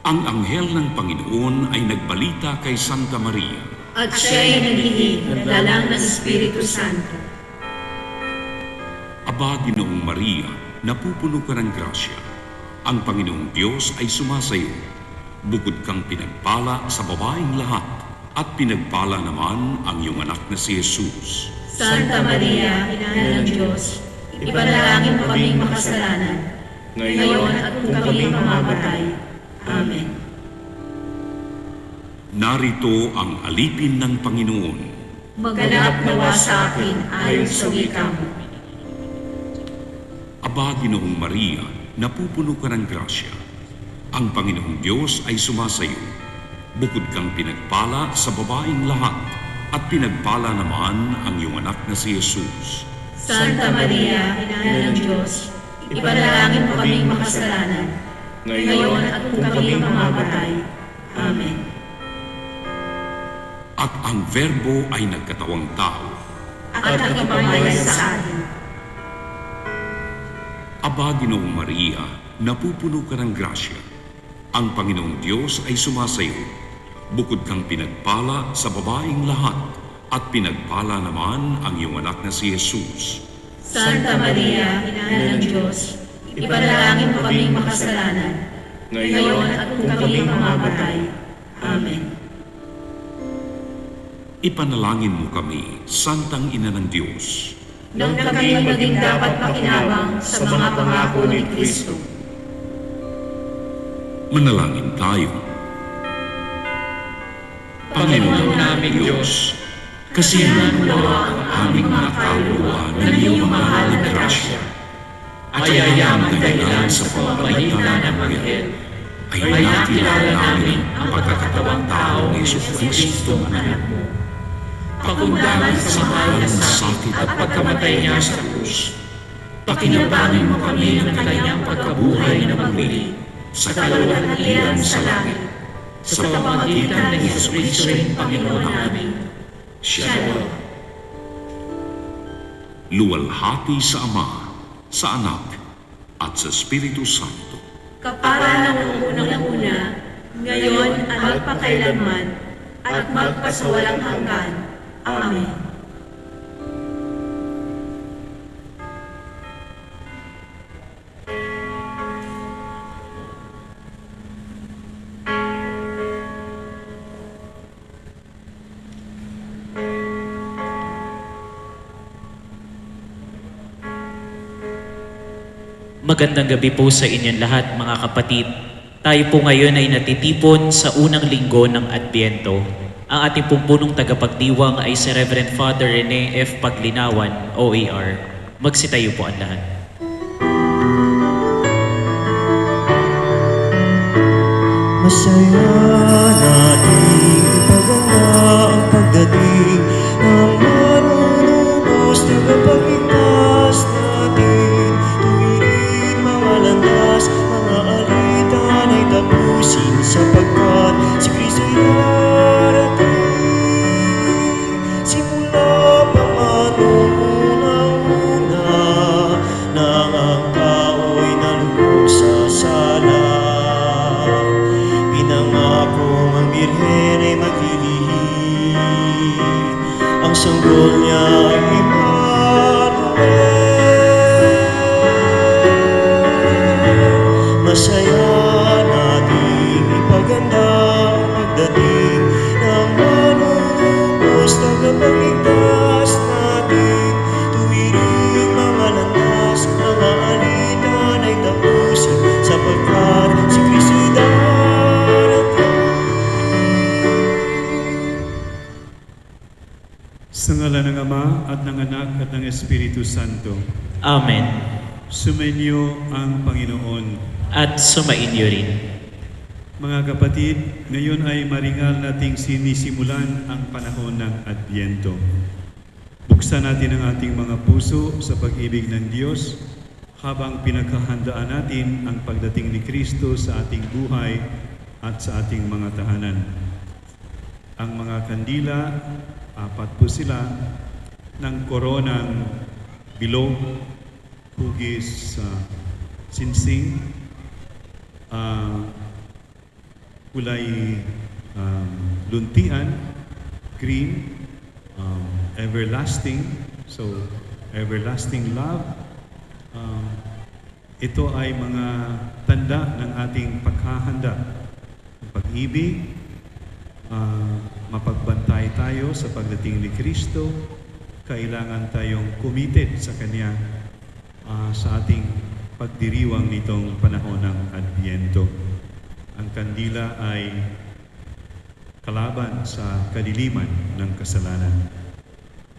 Ang anghel ng Panginoon ay nagbalita kay Santa Maria. At siya'y naghihig ng galang ng Espiritu Santo. Aba, Ginoong Maria, napupuno ka ng grasya. Ang Panginoong Diyos ay sumasayo. Bukod kang pinagpala sa babaeng lahat, at pinagpala naman ang iyong anak na si Jesus. Santa Maria, Ina ng Diyos, ipanalangin mo kaming makasalanan, ngayon at kung kami mamamatay. Amen. Narito ang alipin ng Panginoon. Maganap nawa sa akin ayon sa wika mo. Aba, Ginoong Maria, napupuno ka ng grasya. Ang Panginoong Diyos ay sumasayo. Bukod kang pinagpala sa babaeng lahat, at pinagpala naman ang iyong anak na si Jesus. Santa Maria, Ina ng Diyos, ipanalangin mo kaming makasalanan, ngayon at kung kami mamamatay. Amen. At ang Verbo ay nagkatawang tao. At nakipamaya sa atin. Aba, Ginoong Maria, napupuno ka ng grasya. Ang Panginoong Diyos ay sumasayo. Bukod kang pinagpala sa babaeng lahat, at pinagpala naman ang iyong anak na si Jesus. Santa Maria, Ina ng Diyos, ipanalangin mo kaming makasalanan, ngayon at kung kami mamamatay. Amen. Ipanalangin mo kami, Santang Ina ng Diyos. Nang kami maging dapat makinabang sa mga pangako ni Kristo. Manalangin tayo. Panginoon naming Diyos, kasiyahan mo ang aming mga kaluluwa ng iyong mahal na grasya. At ayayang dahilan sa pamamagitan ng Anghel, ay nakilala namin ang pagkakatawang tao ni Jesucristo ang anak mo. Pakundangan sa mahal ng sakit at pagkamatay niya sa krus. Pakinabangin mo kami ng kanyang pagkabuhay na magmuli sa kaluwalhatian sa langit, sa pamamagitan ng Jesucristo rin Panginoon namin. Shalom. Luwalhati sa Ama, sa Anak, at sa Espiritu Santo. Kapara ng unang-una, ngayon at magpakailanman, at magpasawalang hanggan. Amen. Magandang gabi po sa inyong lahat, mga kapatid. Tayo po ngayon ay natitipon sa unang linggo ng Adbyento. Ang ating pong punong tagapagdiwang ay si Reverend Father Rene F. Paglinawan, OAR. Magsitayo po ang lahat. Masaya nating ipaganda ang pagdating ng marunubos tagapagligtas natin. Tuwirin mga landas, mga alitan ay tapusin sapagkat si Kristo'y darating. Simula pa man noong unang-una, nang ang tao'y nalubog sa sala. Pinangakong ang Birhen ay maglilihim, ang sanggol niya ay Emmanuel. Masaya nating ipaganda ang pagdating ng manunubos tagapagligtas natin. Tuwiring mga landas, mga alitan ay tapusin sapagkat si Kristo'y darating. Sa ngalan ng Ama at ng Anak at ng Espiritu Santo. Amen. Sumainyo ang Panginoon. At sumainyo rin. Mga kapatid, ngayon ay maringal nating sinisimulan ang panahon ng Adbyento. Buksan natin ang ating mga puso sa pag-ibig ng Diyos habang pinaghahandaan natin ang pagdating ni Kristo sa ating buhay at sa ating mga tahanan. Ang mga kandila, 4 po sila, ng koronang bilog, hugis, sinsing, kulay luntian, green, everlasting. So, everlasting love. Ito ay mga tanda ng ating paghahanda, pag-ibig, mapagbantay tayo sa pagdating ni Kristo. Kailangan tayong committed sa Kanya sa ating pagdiriwang nitong panahon ng Adbyento. Ang kandila ay kalaban sa kadiliman ng kasalanan.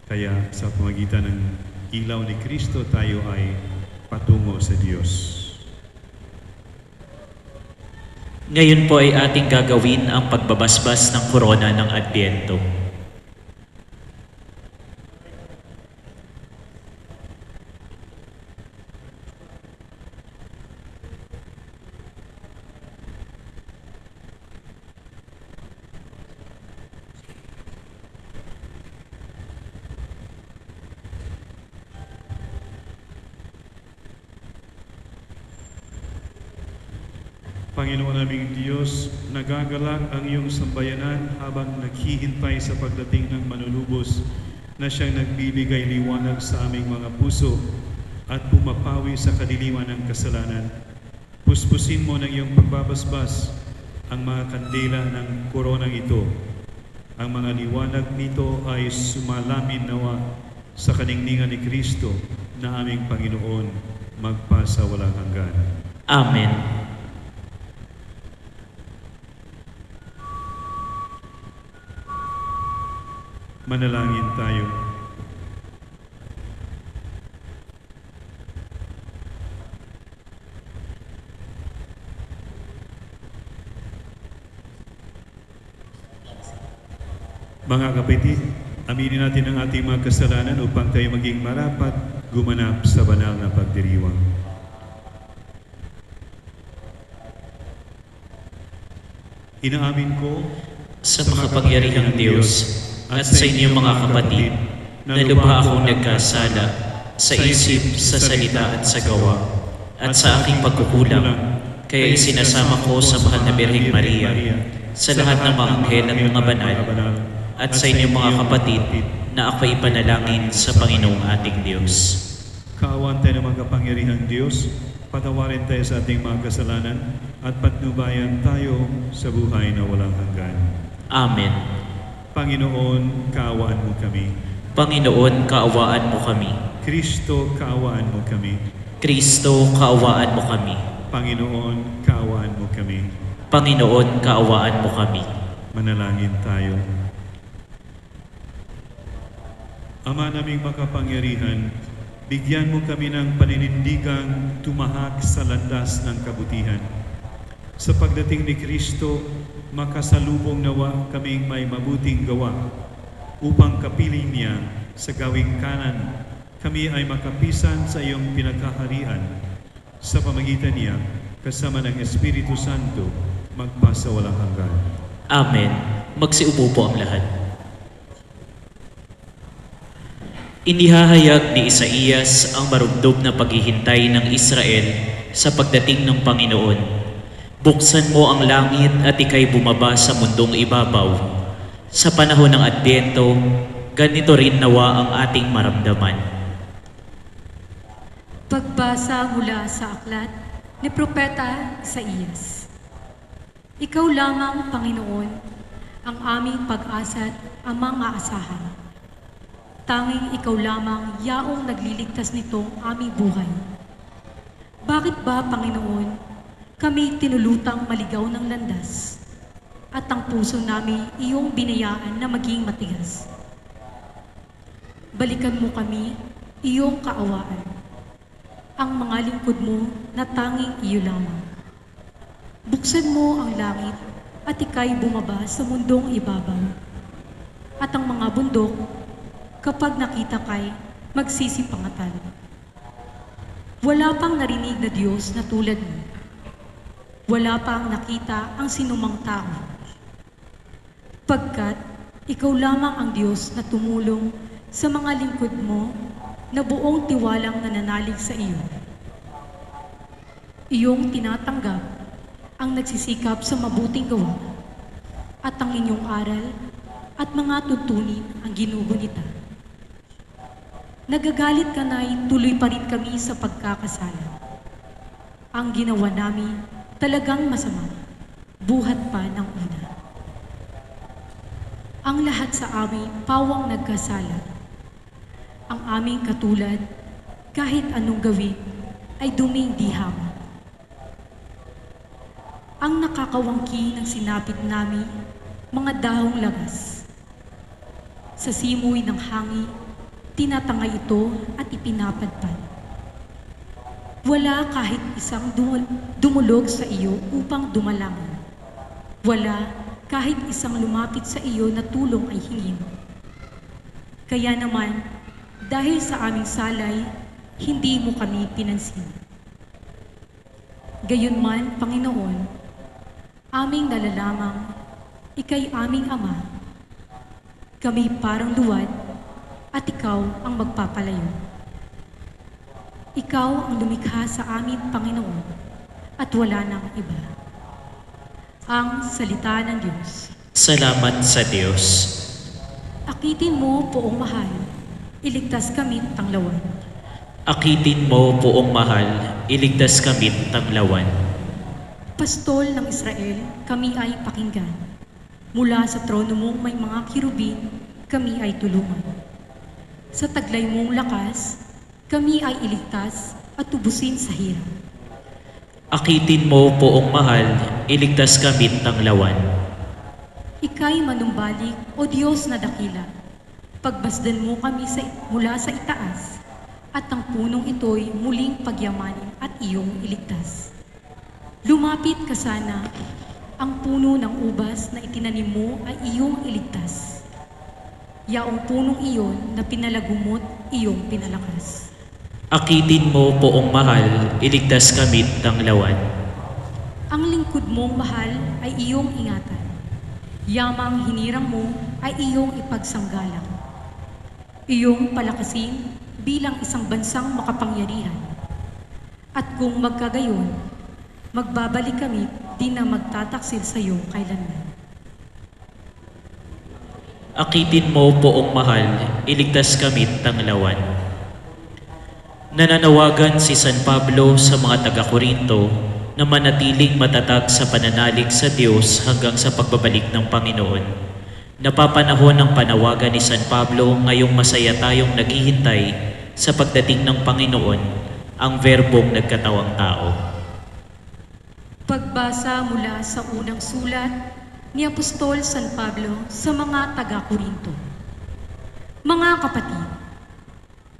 Kaya sa pamagitan ng ilaw ni Kristo, tayo ay patungo sa Diyos. Ngayon po ay ating gagawin ang pagbabasbas ng korona ng Adbyento. Panginoon naming Diyos, nagagalak ang iyong sambayanan habang naghihintay sa pagdating ng manlulubos na siyang nagbibigay liwanag sa aming mga puso at pumapawi sa kadiliman ng kasalanan. Puspusin mo ng iyong pagbabasbas ang mga kandila ng koronang ito. Ang mga liwanag nito ay sumalamin nawa sa kaningningan ni Kristo na aming Panginoon magpasa walang hanggan. Amen. Manalangin tayo. Mga kapatid, aminin natin ang ating mga kasalanan upang tayo maging marapat gumanap sa banal na pagdiriwang. Inaamin ko Sa makapangyarihang Diyos at sa inyong mga kapatid, na lubha akong nagkasala sa isip, sa salita at sa gawa, at sa aking pagkukulang, kaya isinasama ko sa mahal na Birheng Maria, sa lahat ng mga anghel at mga banal, at sa inyong mga kapatid, na ako'y ipanalangin sa Panginoong ating Diyos. Kaawaan tayo ng makapangyarihang Diyos, patawarin tayo sa ating mga kasalanan, at patnubayan tayo sa buhay na walang hanggan. Amen. Panginoon, kaawaan mo kami. Panginoon, kaawaan mo kami. Kristo, kaawaan mo kami. Kristo, kaawaan mo kami. Panginoon, kaawaan mo kami. Panginoon, kaawaan mo kami. Manalangin tayo. Ama naming makapangyarihan, bigyan mo kami ng paninindigang tumahak sa landas ng kabutihan. Sa pagdating ni Kristo, makasalubong nawa kaming may mabuting gawa upang kapiling niya sa gawing kanan. Kami ay makapisan sa iyong pinagkaharian sa pamagitan niya kasama ng Espiritu Santo magpasa walang hanggan. Amen. Magsiupo po ang lahat. Inihahayag ni Isaías ang marugdog na paghihintay ng Israel sa pagdating ng Panginoon. Buksan mo ang langit at ika'y bumaba sa mundong ibabaw. Sa panahon ng Adbyento, ganito rin nawa ang ating maramdaman. Pagbasa mula sa aklat ni Propeta Isaías. Ikaw lamang, Panginoon, ang aming pag-asa at amang aasahan. Tanging ikaw lamang yaong nagliligtas nitong aming buhay. Bakit ba, Panginoon, kami tinulutang maligaw ng landas at ang puso namin iyong binayaan na maging matigas? Balikan mo kami, iyong kaawaan, ang mga lingkod mo na tanging iyo lamang. Buksan mo ang langit at ika'y bumaba sa mundong ibabaw. At ang mga bundok, kapag nakita kay magsisipangatan. Wala pang narinig na Diyos na tulad mo. Wala pang nakita ang sinumang tao. Pagkat ikaw lamang ang Diyos na tumulong sa mga lingkod mo na buong tiwalang nananalig sa iyo. Iyong tinatanggap ang nagsisikap sa mabuting gawa, at ang inyong aral at mga tuntunin ang ginugunita. Nagagalit ka na'y tuloy pa rin kami sa pagkakasala. Ang ginawa namin talagang masama, buhat pa ng una. Ang lahat sa amin pawang nagkasala. Ang aming katulad, kahit anong gawin, ay duming diham. Ang nakakawangki ng sinapit namin, mga dahong lagas. Sa simoy ng hangin, tinatangay ito at ipinapadpad. Wala kahit isang dumulog sa iyo upang dumalangan. Wala kahit isang lumapit sa iyo na tulong ay hingin. Kaya naman, dahil sa aming salay, hindi mo kami pinansin. Gayunman, Panginoon, aming nalalamang, ika'y aming Ama. Kami parang luwad, at ikaw ang magpapalayo. Ikaw ang lumikha sa amin, Panginoon, at wala nang iba. Ang salita ng Diyos. Salamat sa Diyos. Akitin mo, Poong Mahal, iligtas kami tanglawan. Akitin mo, Poong Mahal, iligtas kami tanglawan. Pastol ng Israel, kami ay pakinggan. Mula sa trono mong may mga kirubin, kami ay tulungan. Sa taglay mong lakas, kami ay iligtas at tubusin sa hirap. Akitin mo, Poong Mahal, iligtas kami tanglawan. Ika'y manumbalik, O Diyos na dakila. Pagbasdan mo kami mula sa itaas, at ang punong ito'y muling pagyamanin at iyong iligtas. Lumapit ka sana, ang puno ng ubas na itinanim mo ay iyong iligtas. Yaong punong iyon na pinalagumot, iyong pinalakas. Akitin mo, Poong Mahal, iligtas kami tanglawan. Ang lingkod mong mahal ay iyong ingatan. Yamang hinirang mo ay iyong ipagsanggalang. Iyong palakasin bilang isang bansang makapangyarihan. At kung magkagayon, magbabalik kami di na magtataksil sa iyo kailanman. Akitin mo, Poong Mahal, iligtas kami tanglawan. Nananawagan si San Pablo sa mga taga-Korinto na manatiling matatag sa pananalig sa Diyos hanggang sa pagbabalik ng Panginoon. Napapanahon ng panawagan ni San Pablo ngayong masaya tayong naghihintay sa pagdating ng Panginoon, ang verbong nagkatawang tao. Pagbasa mula sa unang sulat ni Apostol San Pablo sa mga taga-Korinto. Mga kapatid,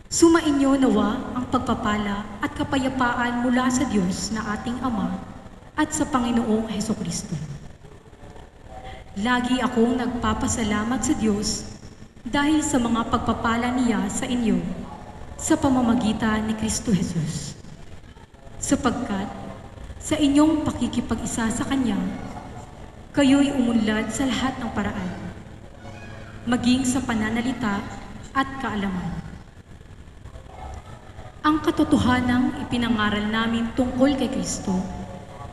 sumainyo nawa ang pagpapala at kapayapaan mula sa Diyos na ating Ama at sa Panginoong Hesukristo. Lagi akong nagpapasalamat sa Diyos dahil sa mga pagpapala niya sa inyo sa pamamagitan ni Kristo Jesus. Sapagkat sa inyong pakikipag-isa sa Kanya, kayo'y umunlad sa lahat ng paraan, maging sa pananalita at kaalaman. Ang katotohanang ipinangaral namin tungkol kay Kristo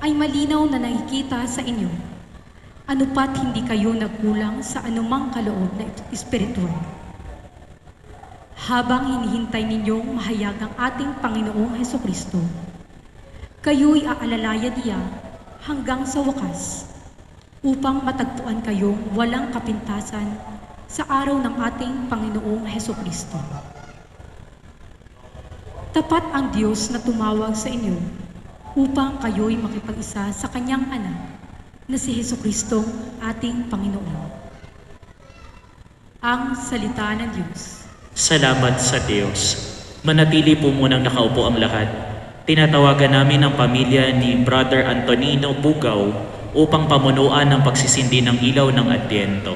ay malinaw na nakikita sa inyo, anupat hindi kayo nagkulang sa anumang kaloob na espiritual. Habang hinihintay ninyong mahayag ang ating Panginoong Hesukristo, kayo'y aalalayan niya hanggang sa wakas upang matagpuan kayong walang kapintasan sa araw ng ating Panginoong Hesukristo. Tapat ang Diyos na tumawag sa inyo upang kayo'y makipag-isa sa Kanyang Anak na si Hesukristo ating Panginoon. Ang salita ng Diyos. Salamat sa Diyos. Manatili po munang nakaupo ang lahat. Tinatawagan namin ang pamilya ni Brother Antonino Bugaw upang pamunuan ang pagsisindi ng ilaw ng Adbyento.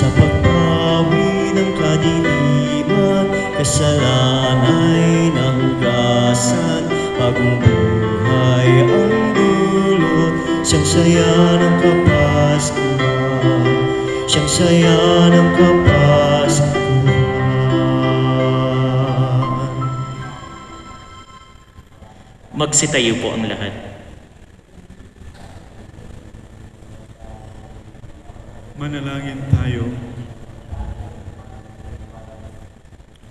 Sa pagpawi ng kadiliman, kasi kasalanay nahugasan, bagong buhay ang dulot, siyang saya ng Kapaskuhan, siyang saya ng Kapaskuhan. Magsitayo po ang lahat. Manalangin tayo.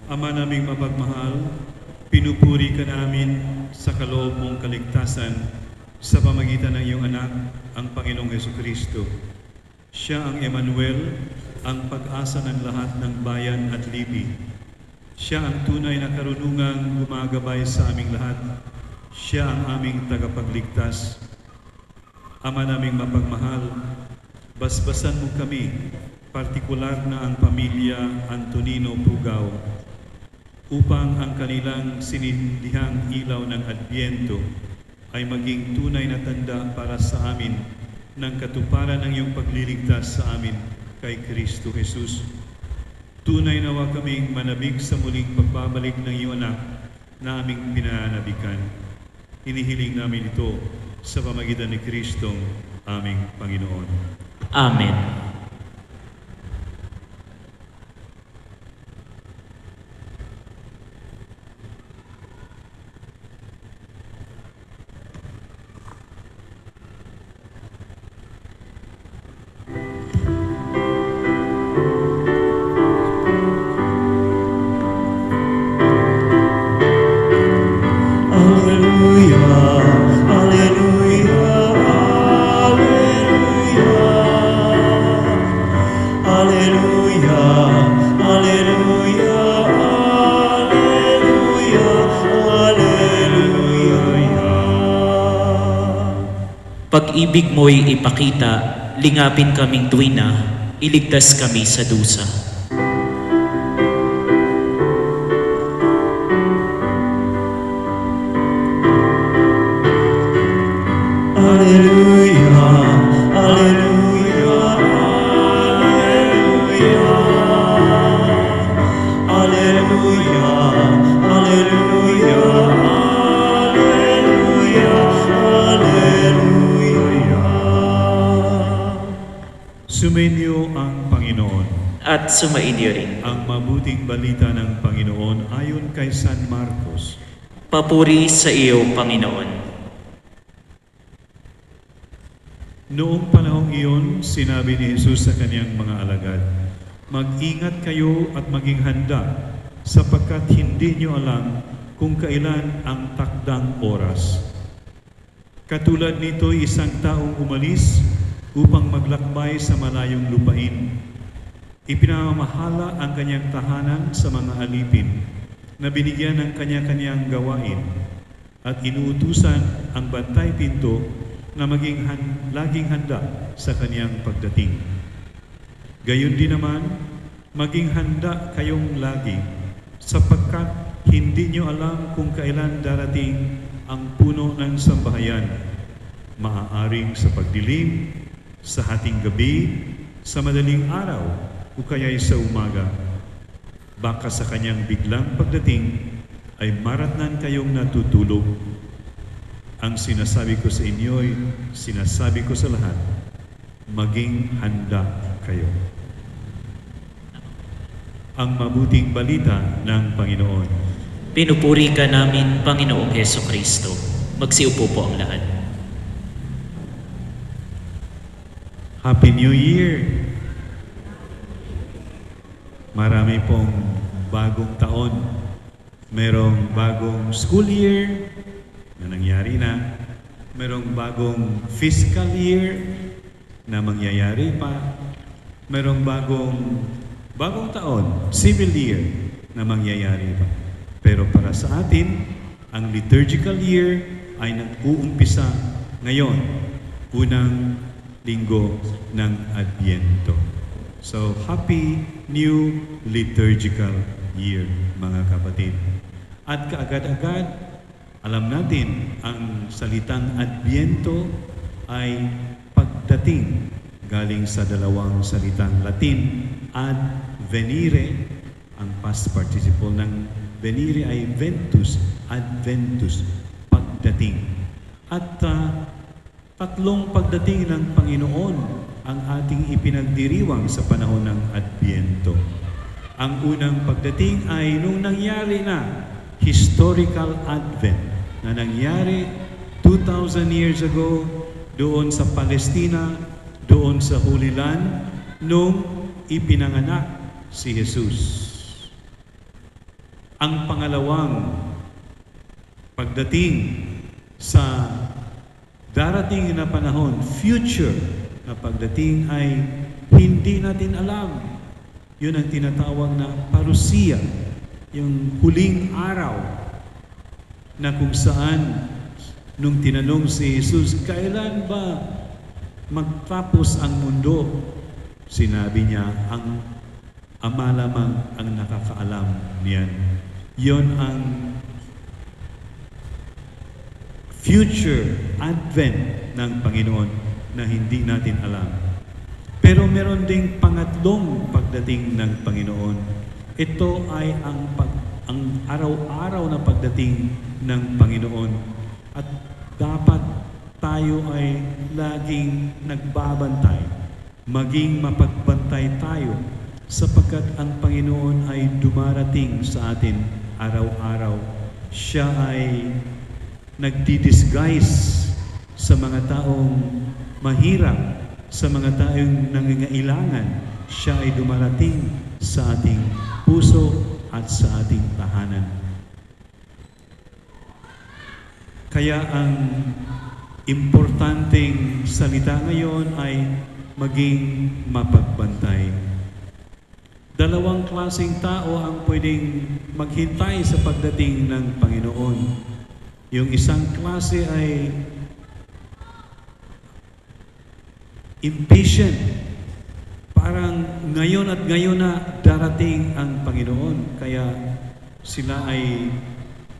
Ama naming mapagmahal, pinupuri ka namin sa kaloob mong kaligtasan sa pamagitan ng iyong anak, ang Panginoong Hesukristo. Siya ang Emmanuel, ang pag-asa ng lahat ng bayan at lipi. Siya ang tunay na karunungang gumagabay sa aming lahat. Siya ang aming tagapagligtas. Ama naming mapagmahal, basbasan mo kami, partikular na ang pamilya Antonino Pugaw, upang ang kanilang sinindihang ilaw ng Adbyento ay maging tunay na tanda para sa amin ng katuparan ng iyong pagliligtas sa amin kay Kristo Jesus. Tunay nawa kaming manabik sa muling pagbabalik ng iyong anak na aming pinanabikan. Hinihiling namin ito sa pamagitan ni Kristong aming Panginoon. Amen. Alleluia, alleluia, alleluia, alleluia, alleluia, alleluia, alleluia. Pag-ibig mo'y ipakita, lingapin kaming tuwina, iligtas kami sa dusa. Alleluia, alleluia, alleluia, alleluia, alleluia, alleluia, alleluia. Sumainyo ang Panginoon. At sumainyo rin. Ang mabuting balita ng Panginoon ayon kay San Marcos. Papuri sa iyo, Panginoon. Noong panahong iyon, sinabi ni Jesus sa kanyang mga alagad, "Mag-ingat kayo at maging handa, sapagkat hindi niyo alam kung kailan ang takdang oras. Katulad nito, isang taong umalis upang maglakbay sa malayong lupain. Ipinamamahala ang kanyang tahanan sa mga alipin na binigyan ng kanya-kanyang gawain at inuutusan ang bantay pinto na maging laging handa sa kanyang pagdating. Gayon din naman, maging handa kayong lagi, sapagkat hindi nyo alam kung kailan darating ang puno ng sambahayan, maaaring sa pagdilim, sa hating gabi, sa madaling araw, o kaya'y sa umaga. Baka sa kanyang biglang pagdating ay maratnan kayong natutulog. Ang sinasabi ko sa inyo'y sinasabi ko sa lahat, maging handa kayo." Ang mabuting balita ng Panginoon. Pinupuri ka namin, Panginoong Hesukristo. Magsiupo po ang lahat. Happy New Year! Marami pong bagong taon. Merong bagong school year na nangyari na. Merong bagong fiscal year na mangyayari pa. Merong bagong taon, civil year na mangyayari pa. Pero para sa atin, ang liturgical year ay nag-uumpisa ngayon, unang linggo ng Adbyento. So, Happy New Liturgical Year, mga kapatid. At kaagad-agad, alam natin, ang salitang Adbyento ay pagdating galing sa dalawang salitang Latin, ad venire, ang past participle ng venire ay ventus, adventus, pagdating. At tatlong pagdating ng Panginoon ang ating ipinagdiriwang sa panahon ng Adbyento. Ang unang pagdating ay nung nangyari na historical Advent na nangyari 2,000 years ago doon sa Palestina, doon sa Holy Land, nung ipinanganak si Jesus. Ang pangalawang pagdating sa darating na panahon, future na pagdating ay hindi natin alam. Yun ang tinatawag na parusia, yung huling araw na kung saan nung tinanong si Jesus, kailan ba magtapos ang mundo? Sinabi niya, ang Ama lamang ang nakakaalam niyan. Yon ang future advent ng Panginoon na hindi natin alam. Pero meron ding pangatlong pagdating ng Panginoon. Ito ay ang araw-araw na pagdating ng Panginoon. At dapat tayo ay laging nagbabantay, maging mapagbantay tayo, sapagkat ang Panginoon ay dumarating sa atin araw-araw. Siya ay nagdi-disguise sa mga taong mahirap, sa mga taong nangangailangan. Siya ay dumarating sa ating puso at sa ating tahanan. Kaya ang importanteng salita ngayon ay maging mapagbantay. Dalawang klaseng tao ang pwedeng maghintay sa pagdating ng Panginoon. Yung isang klase ay impatient. Parang ngayon at ngayon na darating ang Panginoon. Kaya sila ay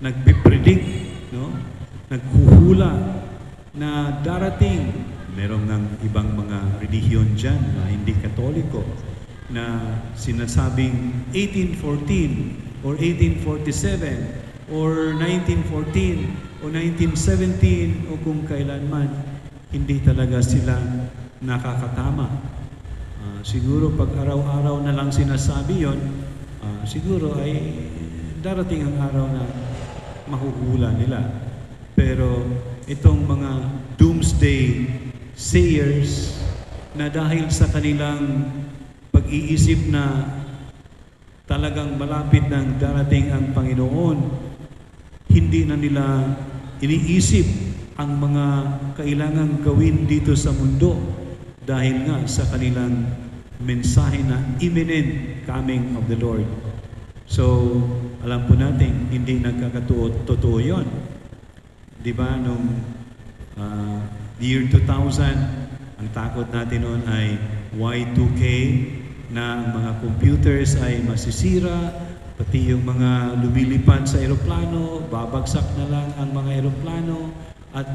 nagpipredict, no? Naghuhula na darating. Merong ng ibang mga relihiyon dyan na hindi Katoliko na sinasabing 1814 or 1847 or 1914 o 1917 o kung kailanman, hindi talaga sila nakakatama. Siguro pag araw-araw na lang sinasabi yon, siguro ay darating ang araw na mahuhula nila. Pero itong mga doomsday sayers na dahil sa kanilang pag-iisip na talagang malapit ng darating ang Panginoon, hindi na nila iniisip ang mga kailangang gawin dito sa mundo dahil nga sa kanilang mensahe na imminent coming of the Lord. So, alam po natin, hindi nagkakatotoo yun. Di ba, nung year 2000, ang takot natin noon ay Y2K, na ang mga computers ay masisira, pati yung mga lumilipad sa eroplano, babagsak na lang ang mga eroplano, at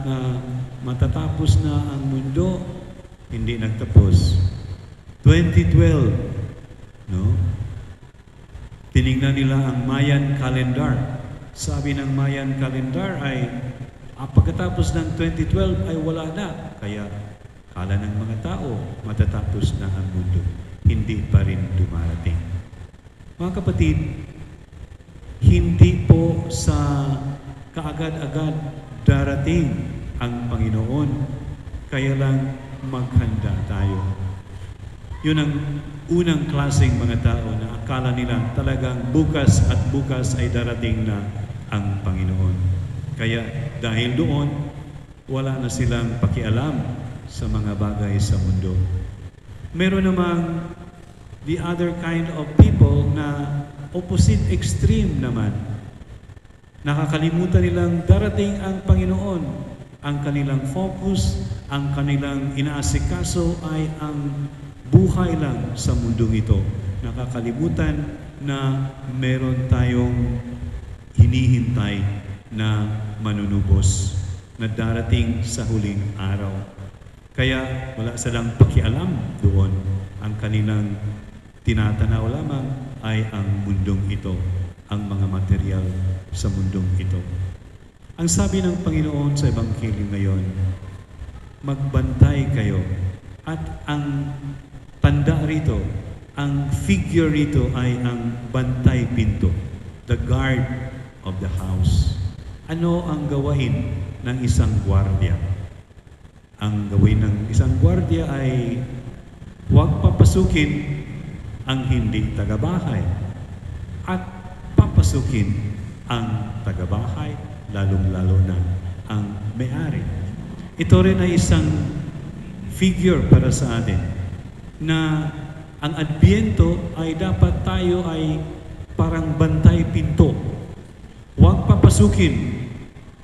matatapos na ang mundo. Hindi nagtapos. 2012, no? Tinignan nila ang Mayan calendar. Sabi ng Mayan calendar ay pagkatapos ng 2012 ay wala na. Kaya kala ng mga tao matatapos na ang mundo. Hindi pa rin dumarating. Mga kapatid, hindi po sa kaagad-agad darating ang Panginoon. Kaya lang maghanda tayo. Yun ang unang klaseng mga tao na akala nila talagang bukas at bukas ay darating na ang Panginoon. Kaya dahil doon, wala na silang pakialam sa mga bagay sa mundo. Meron namang the other kind of people na opposite extreme naman. Nakakalimutan nilang darating ang Panginoon. Ang kanilang focus, ang kanilang inaasikaso ay ang buhay lang sa mundong ito. Nakakalimutan na meron tayong hinihintay na manunubos na darating sa huling araw. Kaya wala silang pakialam doon. Ang kanilang tinatanaw lamang ay ang mundong ito. ang mga material sa mundong ito. Ang sabi ng Panginoon sa Ebanghelyo ngayon, magbantay kayo. At ang tanda rito, ang figure rito ay ang bantay pinto, the guard of the house. Ano ang gawain ng isang gwardiya? Ang gawin ng isang gwardiya ay huwag papasukin ang hindi tagabahay at papasukin ang tagabahay, lalong-lalo na ang may-ari. Ito rin ay isang figure para sa atin na ang Adbyento ay dapat tayo ay parang bantay pinto. Huwag papasukin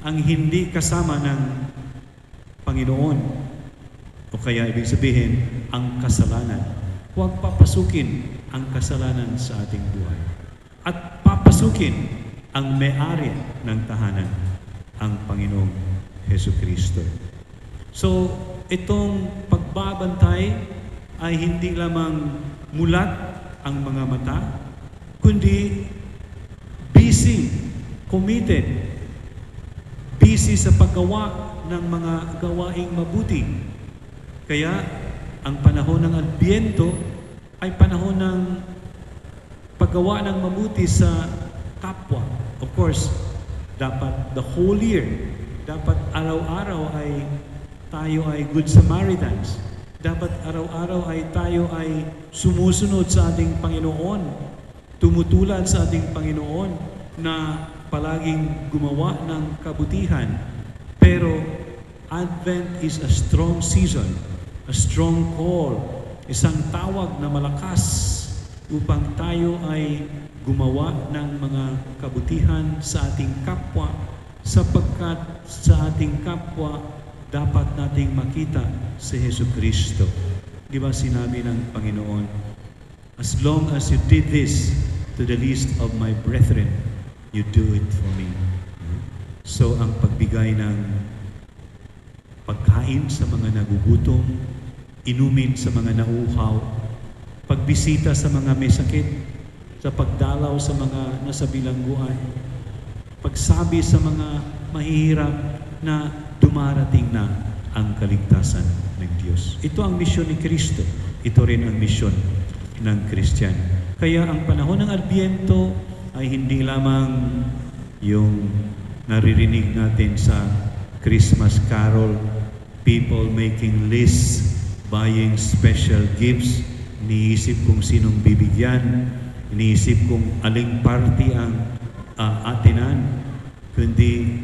ang hindi kasama ng Panginoon. O kaya ibig sabihin, ang kasalanan. Huwag papasukin ang kasalanan sa ating buhay. At papasukin ang may-ari ng tahanan, ang Panginoong Hesukristo. So, itong pagbabantay ay hindi lamang mulat ang mga mata, kundi busy, committed, busy sa paggawa ng mga gawaing mabuti. Kaya, ang panahon ng Adbyento ay panahon ng paggawa ng mabuti sa kapwa. Of course, dapat the whole year, dapat araw-araw ay tayo ay Good Samaritans. Dapat araw-araw ay tayo ay sumusunod sa ating Panginoon, tumutulad sa ating Panginoon na palaging gumawa ng kabutihan. Pero Advent is a strong season, a strong call, isang tawag na malakas upang tayo ay gumawa ng mga kabutihan sa ating kapwa, sapagkat sa ating kapwa dapat nating makita si Jesucristo. Di ba sinabi ng Panginoon, as long as you did this to the least of my brethren, you do it for me. So ang pagbigay ng pagkain sa mga nagugutom, inumin sa mga nauuhaw, pagbisita sa mga may sakit, sa pagdalaw sa mga nasa bilangguan, pagsabi sa mga mahihirap na dumarating na ang kaligtasan ng Diyos. Ito ang misyon ni Kristo. Ito rin ang misyon ng Kristiyano. Kaya ang panahon ng Adbyento ay hindi lamang yung naririnig natin sa Christmas carol, people making lists, buying special gifts, iniisip kung sinong bibigyan, iniisip kung aling party ang atinan, kundi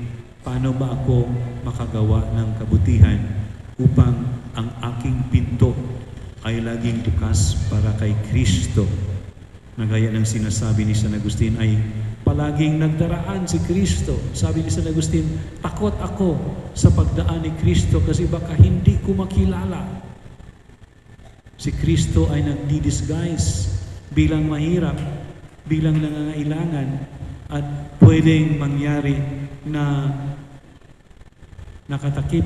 paano ba ako makagawa ng kabutihan upang ang aking pinto ay laging bukas para kay Kristo. Na gaya ng sinasabi ni San Agustin ay palaging nagdaraan si Kristo. Sabi ni San Agustin, takot ako sa pagdaan ni Kristo kasi baka hindi ko makilala. Si Kristo ay nagdi-disguise bilang mahirap, bilang nangangailangan, at pwedeng mangyari na nakatakip,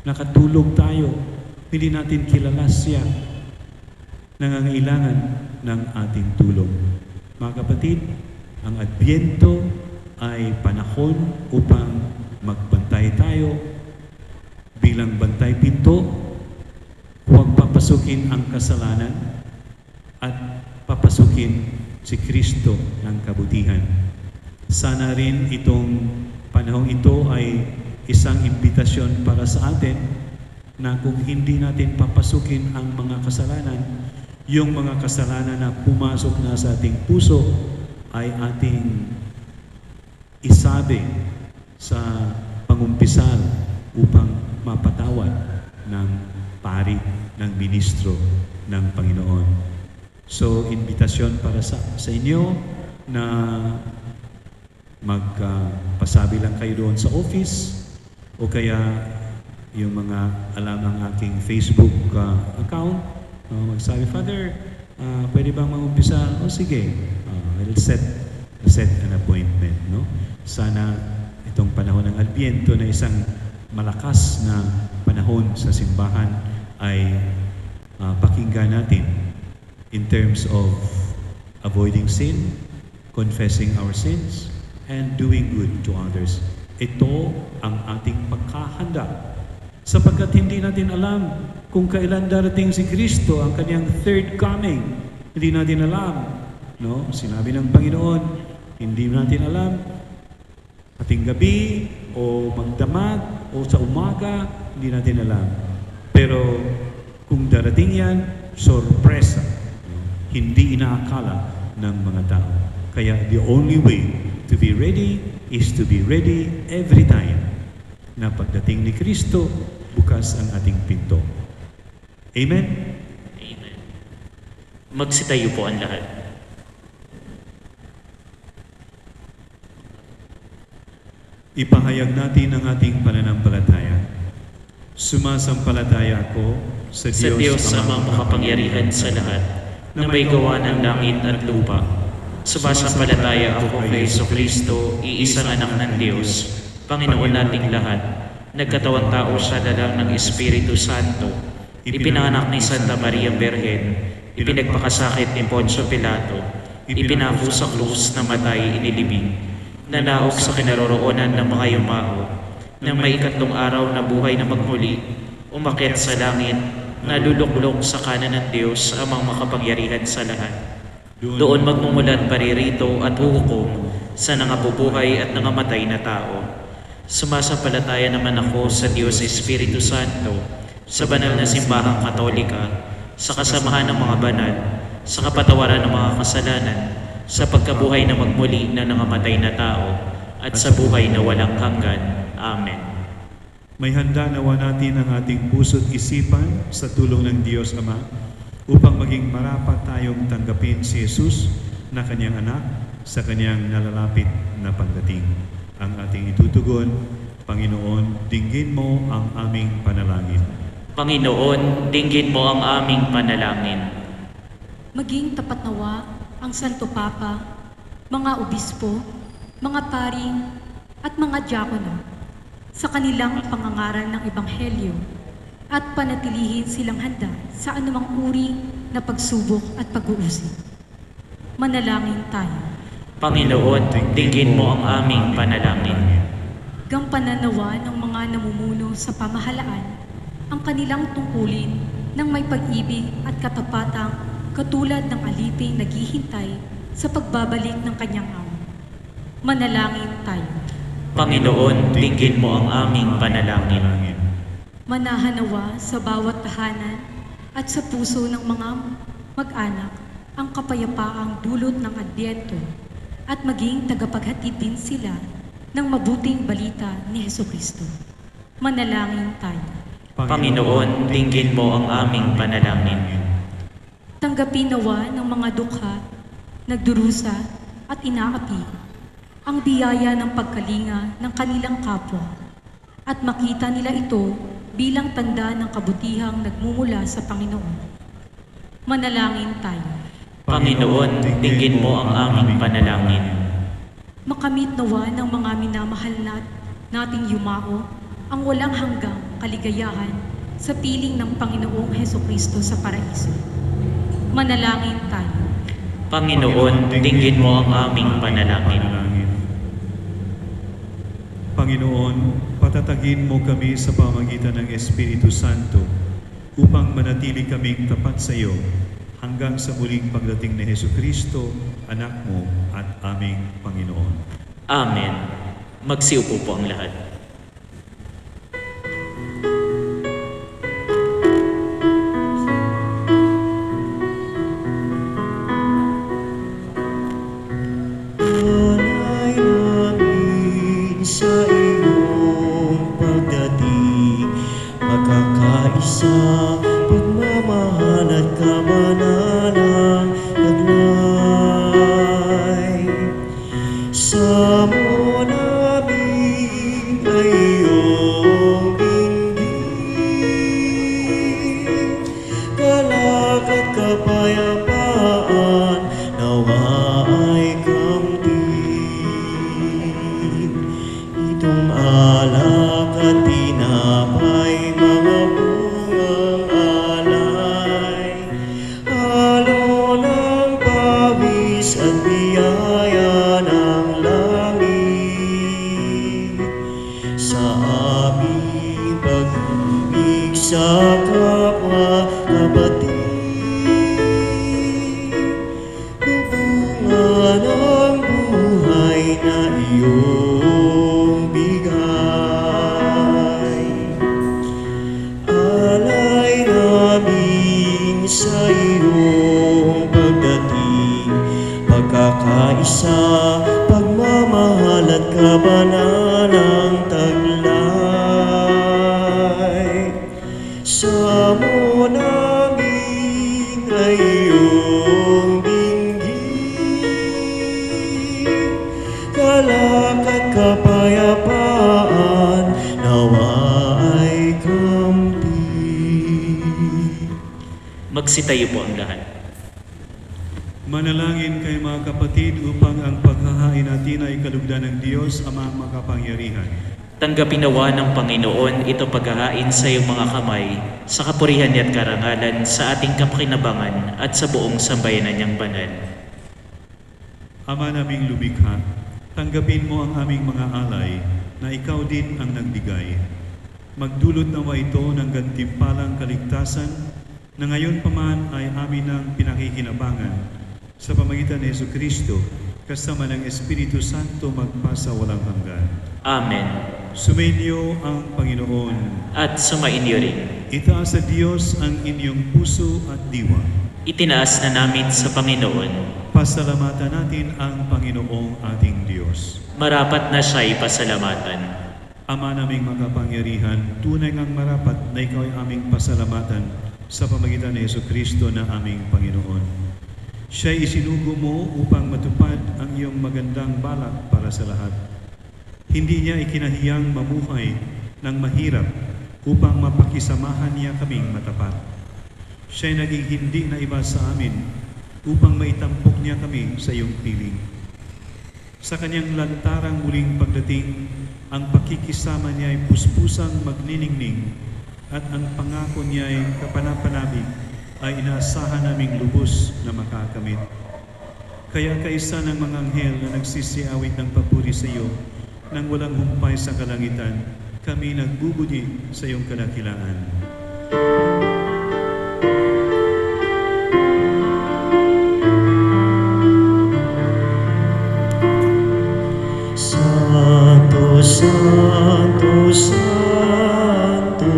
nakatulog tayo, hindi natin kilala siya, nangangailangan ng ating tulong. Mga kapatid, ang Adbyento ay panahon upang magbantay tayo bilang bantay pinto, huwag papasukin ang kasalanan, at papasukin si Kristo ng kabutihan. Sana rin itong panahong ito ay isang imbitasyon para sa atin na kung hindi natin papasukin ang mga kasalanan, yung mga kasalanan na pumasok na sa ating puso ay ating isabi sa pangumpisal upang mapatawad ng pari, ng ministro ng Panginoon. So, invitasyon para sa inyo na magpasabi lang kayo doon sa office o kaya yung mga alam ang aking Facebook account, magsabi, Father, pwede bang mag-umpisa? O sige, we'll set an appointment. No? Sana itong panahon ng Adbyento na isang malakas na panahon sa simbahan ay pakinggan natin in terms of avoiding sin, confessing our sins, and doing good to others. Ito ang ating pagkahanda. Sapagkat hindi natin alam kung kailan darating si Kristo, ang kanyang third coming. Hindi natin alam. No? Sinabi ng Panginoon, hindi natin alam. Ating gabi, o magdamag, o sa umaga, hindi natin alam. Pero kung darating yan, sorpresa. Hindi inaakala ng mga tao. Kaya the only way to be ready is to be ready every time na pagdating ni Kristo, bukas ang ating pinto. Amen? Amen. Magsitayo po ang lahat. Ipahayag natin ang ating pananampalataya. Sumasampalataya ako sa Sa Diyos Amang makapangyarihan sa lahat, na may gawa ng langit at lupa. Sumasampalataya ako kay Jesucristo, iisang anak ng Diyos, Panginoon nating lahat, nagkatawang tao sa dalang ng Espiritu Santo, ipinanganak ni Santa Maria Berhen, ipinagpakasakit ni Poncio Pilato, ipinako sa krus na matay inilibing, nanaog sa kinaroroonan ng mga yumao, nang may ikatlong araw na buhay na magmuli, umakyat sa langit, naluluklok sa kanan ng Diyos Amang makapangyarihan sa lahat. Doon magmumulan paririto at huhukom sa nangabubuhay at nangamatay na tao. Sumasampalataya naman ako sa Diyos Espiritu Santo, sa banal na simbahang katolika, sa kasamahan ng mga banal, sa kapatawaran ng mga kasalanan, sa pagkabuhay na magmuli na nangamatay na tao, at sa buhay na walang hanggan. Amen. May handa nawa natin ang ating puso't isipan sa tulong ng Diyos Ama upang maging marapat tayong tanggapin si Jesus na kanyang anak sa kanyang nalalapit na pagdating. Ang ating itutugon, Panginoon, dinggin mo ang aming panalangin. Panginoon, dinggin mo ang aming panalangin. Maging tapat nawa ang Santo Papa, mga obispo, mga paring, at mga diakono sa kanilang pangangaral ng Ebanghelyo at panatilihin silang handa sa anumang uri na pagsubok at pag-uusig. Manalangin tayo. Panginoon, dinggin mo ang aming panalangin. Gampanan nawa ng mga namumuno sa pamahalaan ang kanilang tungkulin ng may pag-ibig at katapatang katulad ng aliping naghihintay sa pagbabalik ng kanyang amo. Manalangin tayo. Panginoon, dinggin mo ang aming panalangin. Manahanawa sa bawat tahanan at sa puso ng mga mag-anak ang kapayapaang dulot ng Adbyento at maging tagapaghatid din sila ng mabuting balita ni Jesucristo. Manalangin tayo. Panginoon, dinggin mo ang aming panalangin. Tanggapin nawa ng mga dukha, nagdurusa at inaapi ang biyaya ng pagkalinga ng kanilang kapwa at makita nila ito bilang tanda ng kabutihang nagmumula sa Panginoon. Manalangin tayo. Panginoon, dinggin mo ang aming panalangin. Makamit nawa ng mga minamahal nating yumao ang walang hanggang kaligayahan sa piling ng Panginoong Jesucristo sa paraiso. Manalangin tayo. Panginoon, dinggin mo ang aming panalangin. Panginoon, patatagin mo kami sa pamagitan ng Espiritu Santo upang manatili kaming tapat sa iyo hanggang sa muling pagdating ni Jesucristo, anak mo at aming Panginoon. Amen. Magsiupo po ang lahat. Alay namin sa iyong pagdating, magkakaisa, pagmamahal at kamanalang taglay. Sa mo namin ay iyong dinggin, galak at kapayapaan nawa ay kamtin. Itong alak at tinapay, mga bungang alay, halo ng pawis at biyaya kakaisa, pagmamahal at kabanalang taglay. Sa mo namin ay iyong dinggin, galak at kapayapaan nawa ay kampi. Magsitayo po ang lahat. Manalangin kayo mga kapatid upang ang paghahain natin ay kalugdan ng Diyos Amang makapangyarihan. Tanggapin nawa ng Panginoon ito paghahain sa iyong mga kamay, sa kapurihan niya at karangalan, sa ating kapakinabangan at sa buong sambayanan niyang banal. Ama naming lumikha, tanggapin mo ang aming mga alay na ikaw din ang nagbigay. Magdulot nawa ito ng gantimpalang kaligtasan na ngayon pa man ay amin ang pinakikinabangan sa pamagitan ni Jesucristo kasama ng Espiritu Santo magpasa walang hanggan. Amen. Sumainyo ang Panginoon. At sumainyo rin. Itaas sa Diyos ang inyong puso at diwa. Itinaas na namin sa Panginoon. Pasalamatan natin ang Panginoong ating Diyos. Marapat na siya'y pasalamatan. Ama naming makapangyarihan, tunay ngang marapat na ikaw ay aming pasalamatan sa pamagitan ni Jesucristo na aming Panginoon. Siya'y isinugo mo upang matupad ang iyong magandang balak para sa lahat. Hindi niya ikinahiyang mamuhay ng mahirap upang mapakisamahan niya kaming matapat. Siya'y naging hindi na iba sa amin upang maitampok niya kami sa iyong piling. Sa kanyang lantarang muling pagdating, ang pakikisama niya ay puspusang magniningning at ang pangako niya ay kapanapanabik ay inaasahan naming lubos na makakamit. Kaya kaisa ng mga anghel na nagsisiawit ng papuri sa iyo, nang walang humpay sa kalangitan, kami nagbubudi sa iyong kadakilaan. Santo, Santo, Santo,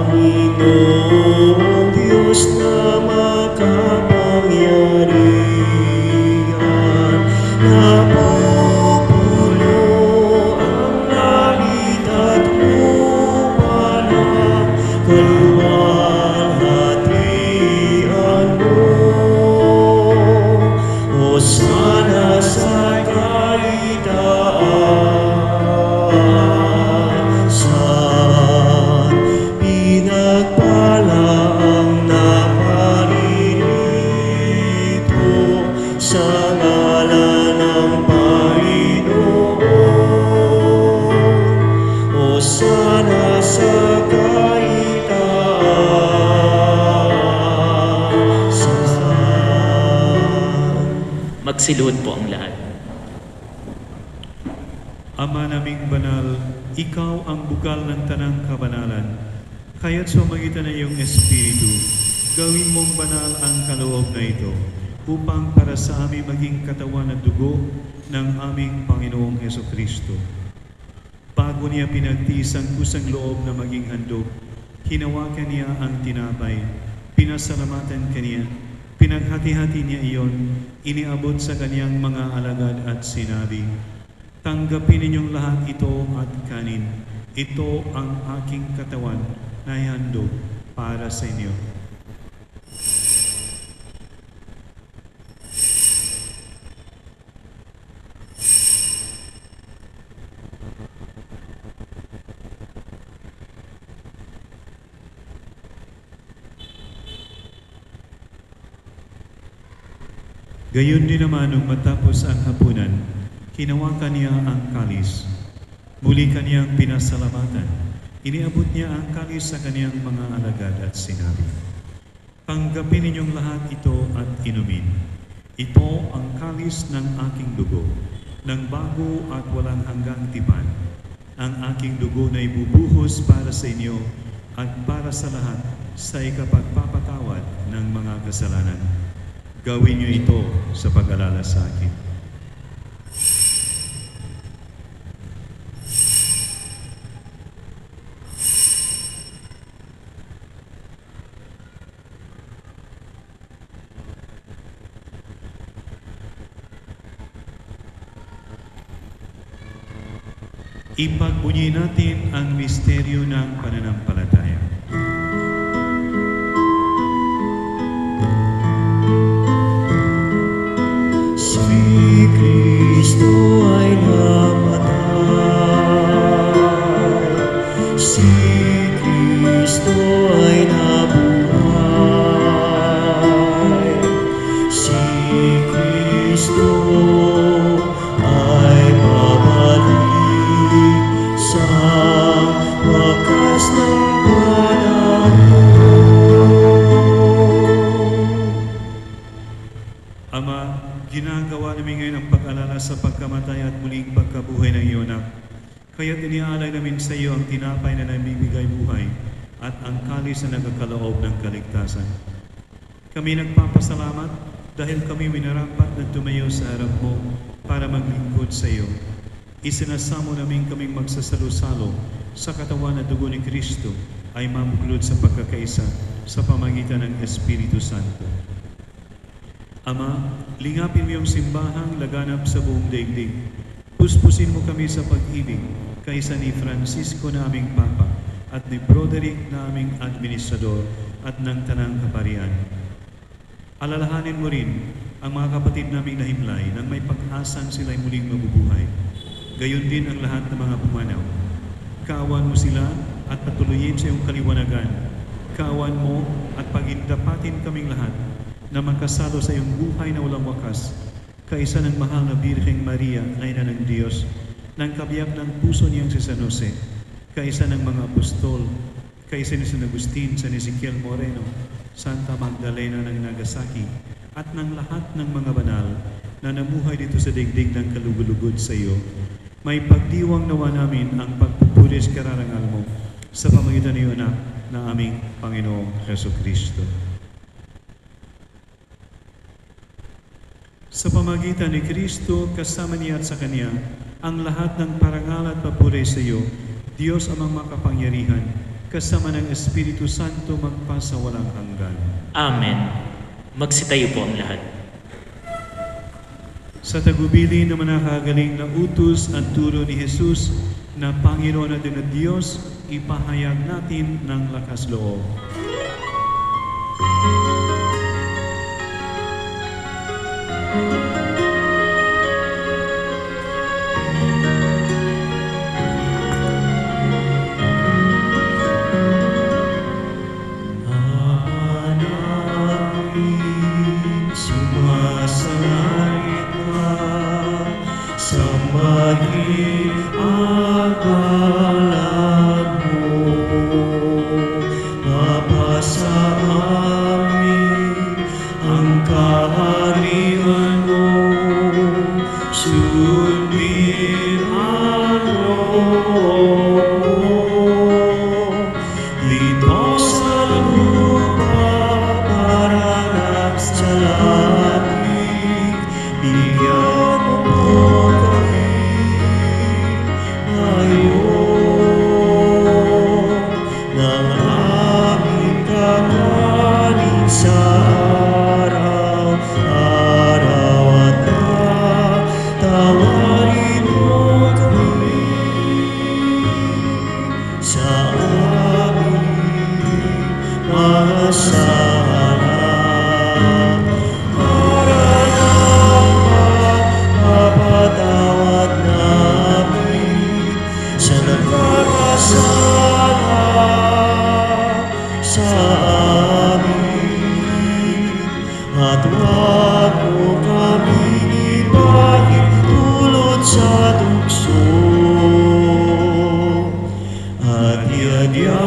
Panginoong Diyos na makapangyarihan, napupuno ang langit at lupa ng kaluwalhatian mo. Hosana sa kaitaasan, pinagpala ang naparirito sa ngalan ng Panginoon. Hosana sa kaitaasan. Magsiluhod po ang lahat. Ama naming banal, ikaw ang bukal ng tanang kabanalan. Kaya't sa magitan ng iyong Espiritu, gawin mong banal ang kaloob na ito, upang para sa amin maging katawan at dugo ng aming Panginoong Hesukristo. Bago niya pinagtiis ang kusang loob na maging handog, hinawakan niya ang tinapay, pinasalamatan kaniya, pinaghati-hati niya iyon, iniabot sa kaniyang mga alagad at sinabi, "Tanggapin ninyong lahat ito at kanin. Ito ang aking katawan na ihandog para sa inyo." Gayon din naman nung matapos ang hapunan, hinawakan niya ang kalis. Muli kaniyang pinasalamatan. Iniabot niya ang kalis sa kaniyang mga alagad at sinabi, "Tanggapin ninyong lahat ito at inumin. Ito ang kalis ng aking dugo, ng bago at walang hanggang tipan. Ang aking dugo na ibubuhos para sa inyo at para sa lahat sa ikapagpapatawad ng mga kasalanan. Gawin niyo ito sa pag-alala sa akin." Ipagbunyi natin ang misteryo ng pananampalataya. Si Kristo ay namatay, si Kristo ay nabuhay, si Kristo ay babalik sa wakas ng panahon. Ama, ginagawa namin ngayon ang pag-alala sa pagkamatay at muling pagkabuhay ng iyong anak. Kaya't iniaalay namin sa iyo ang tinapay na namimigay buhay at ang kalis na nagkakaloob ng kaligtasan. Kami nagpapasalamat dahil kami minarapat na tumayo sa harap mo para maglingkod sa iyo. Isinasamo namin kaming magsasalo-salo sa katawan at dugo ni Kristo ay mabuklod sa pagkakaisa sa pamagitan ng Espiritu Santo. Ama, lingapin mo yung simbahang laganap sa buong daigdig. Puspusin mo kami sa pag-ibig kaysa ni Francisco na aming Papa at ni Broderick na aming Administrador at ng Tanang Kaparian. Alalahanin mo rin ang mga kapatid naming nahimlay nang may pag-asang sila'y muling mabubuhay. Gayon din ang lahat ng mga pumanaw. Kaawan mo sila at patuloyin sa iyong kaliwanagan. Kaawan mo at pagindapatin kaming lahat na magkasalo sa iyong buhay na walang wakas, kaisa ng mahal na Birheng Maria na ina ng Diyos, ng kabiyak ng puso niyang si San Jose, kaisa ng mga apostol, kaisa ni San Agustin, San Ezequiel Moreno, Santa Magdalena ng Nagasaki, at ng lahat ng mga banal na namuhay dito sa daigdig ng kalugulugod sa iyo. May pagdiwang nawa namin ang pagpupulis kararangal mo sa pamagitan ng iyong anak na aming Panginoong Jesucristo. Sa pamagitan ni Kristo, kasama niya at sa Kanya, ang lahat ng parangal at papuri sa iyo, Diyos amang makapangyarihan, kasama ng Espiritu Santo magpasawalang hanggan. Amen. Magsitayo po ang lahat. Sa tagubili na manakagaling na utos at turo ni Jesus na Panginoon natin na Diyos, ipahayag natin ng lakas loob. Sumasalangit ka sa maging alab mo, mapasa amin ang kaharian mo, sundin ang loob mo, dito sa lupa para sa langit, bigyan mo po kami ngayon ng aming kakanin sa araw-araw at tawarin mo kami sa aming mga sala. Mapatawad namin sa nagkakasala sa amin, at huwag mo kaming ipahintulot sa tukso, at iadya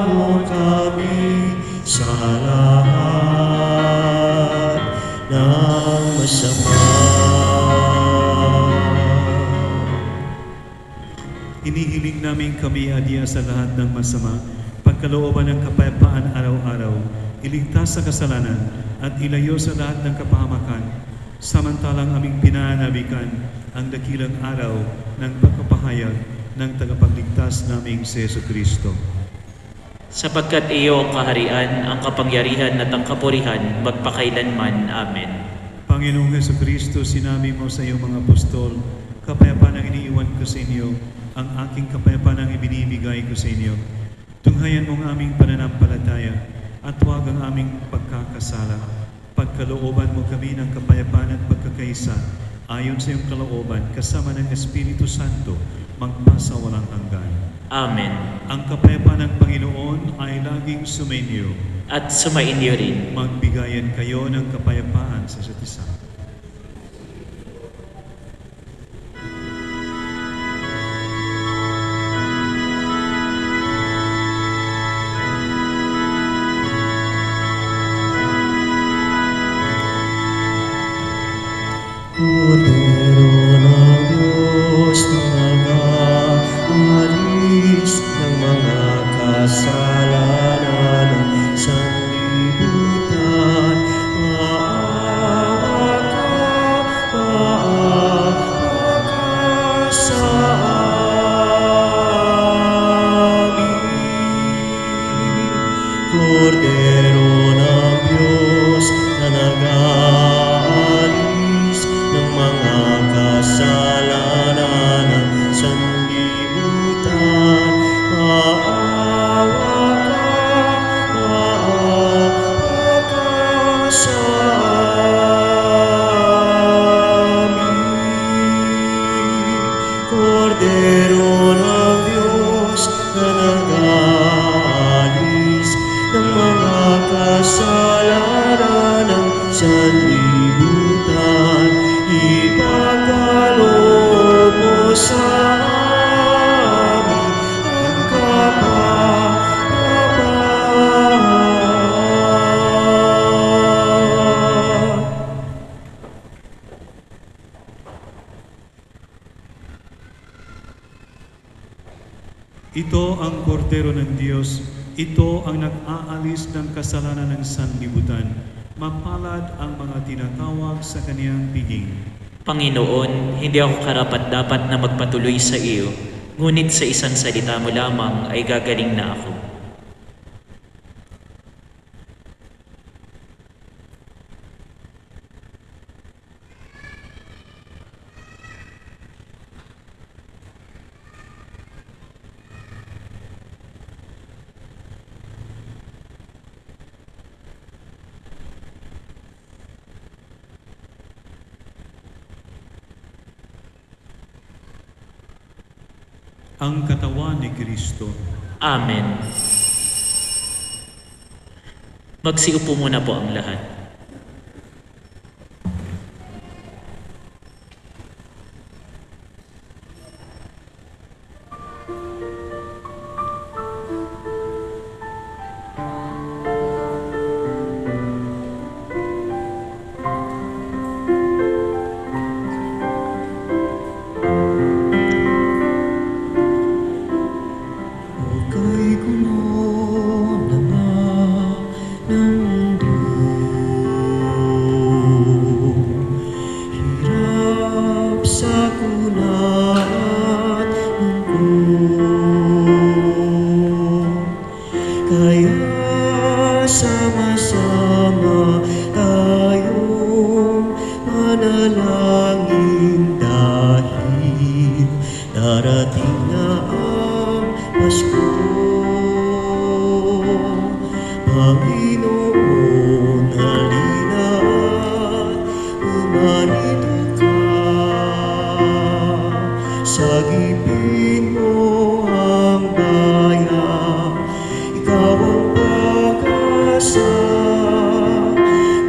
mo kami sa lahat ng masama. Inihiling namin kami adya sa lahat ng masama, pagkalooban ng kapayapaan araw-araw, iligtas sa kasalanan, at ilayo sa lahat ng kapahamakan, samantalang aming pinanabikan ang dakilang araw ng pagkapahayag ng tagapagligtas naming si Jesucristo. Sapagkat iyo ang kaharian, ang kapangyarihan at ang kapurihan, magpakailanman. Amen. Panginoong Jesucristo, sinabi mo sa iyong mga apostol, kapayapaan ang iniiwan ko sa inyo, ang aking kapayapaan ang ibinibigay ko sa inyo. Tunghayan mo ang aming pananampalataya at huwag ang aming pagkakasala. Pagkalooban mo kami ng kapayapaan at pagkakaisa ayon sa iyong kalooban kasama ng Espiritu Santo magpasa walang hanggan. Amen. Ang kapayapaan ng Panginoon ay laging sumainyo. At sumainyo rin. Magbigayan kayo ng kapayapaan sa isa't isa. Cordero ng Diyos na nag-aalis ng mga kasalanan ng sanlibutan, maawa ka sa amin. Cordero ng Diyos na nag-aalis ng mga kasalanan ng sanlibutan, maawa ka sa amin. Cordero ng Diyos na nag-aalis ng mga kasalanan ng sanlibutan, ipagkaloob mo sa amin ang kapayapaan. Ito ang Kordero ng Diyos, ito ang nag-aalis ng kasalanan ng sanlibutan. Mapalad ang mga tinatawag sa kaniyang piging. Panginoon, hindi ako karapat-dapat na magpatuloy sa iyo, ngunit sa isang salita mo lamang ay gagaling na ako. Ang katawan ni Kristo. Amen. Magsiupo muna po ang lahat. Ika'y gulo na nga ng mundo, hirap sa kulat lungkot. Kaya sama-sama tayong manalangin dahil darating na ang Pasko. Panginoon, halina't umarito ka. Sagipin mo ang bayan, ikaw ang pag-asa.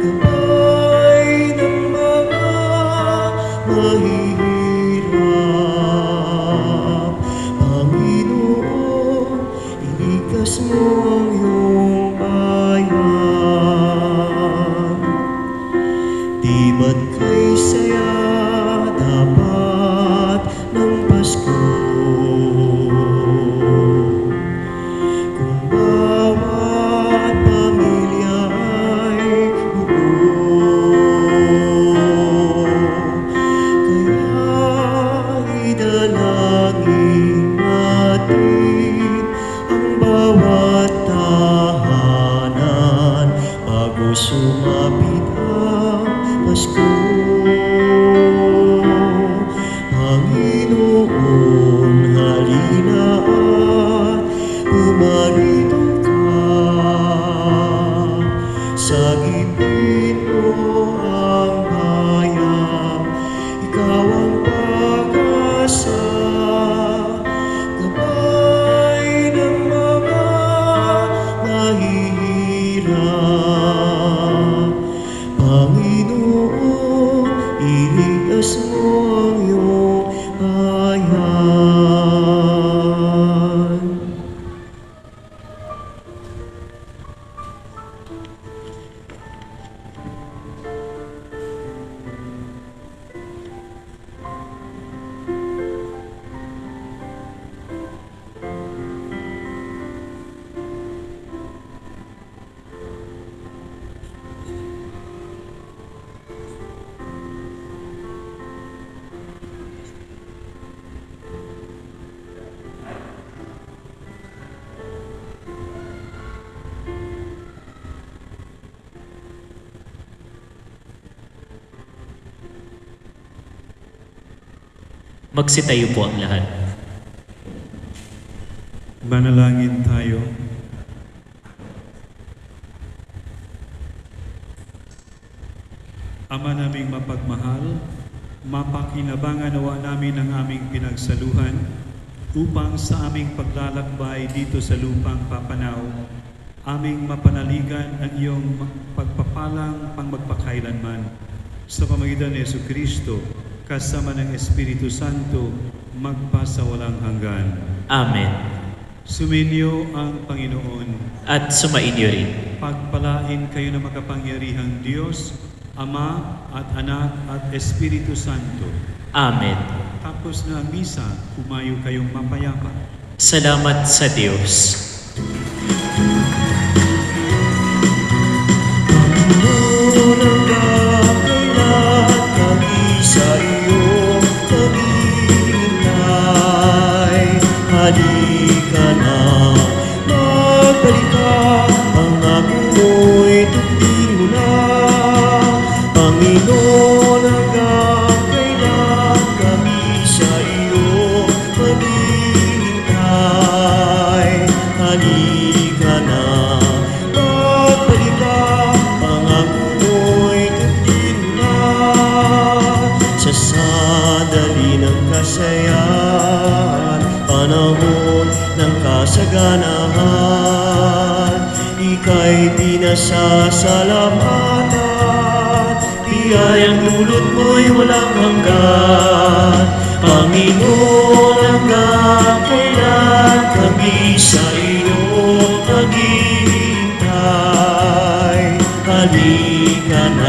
Gabay ng mga mahihirap. Panginoon, ilikas mo ang iyong bayan. Di ba't kay saya dapat ng Pasko? Kung bawat pamilya ay buo, kaya idalangin natin ang bawat tahanan bago sumapit ang Pasko. Panginoon, Panginoon, ilias mo ang iyong bayan. Magsitayo po ang lahat. Manalangin tayo. Ama naming mapagmahal, mapakinabangan nawa namin ang aming pinagsaluhan upang sa aming paglalakbay dito sa lupang Papanaw, aming mapanaligan ang iyong pagpapalang pangmagpakailanman. Sa pamagitan ni Jesucristo, kasama ng Espiritu Santo, magpasawalang hanggan. Amen. Suminyo ang Panginoon. At sumainyo rin. Pagpalain kayo ng makapangyarihang Diyos, Ama at Anak at Espiritu Santo. Amen. Tapos na ang misa, humayo kayong mapayapa. Salamat sa Diyos. Panginoon, hanggang kailan kami sa iyo maghihintay? Halika na, magbalik ka, ang amoy tugtog mo na. Panginoon, hanggang kailan kami sa iyo maghihintay? Halika na, magbalik ka, ang amoy tugtog mo na. Sa sandali ng kasayahan, panahon ng kasaganahan, ika'y pinasasalamatan, biyayang dulot mo'y walang hanggan. Panginoon, hanggang kailan kami sa iyo maghihintay? Halika na,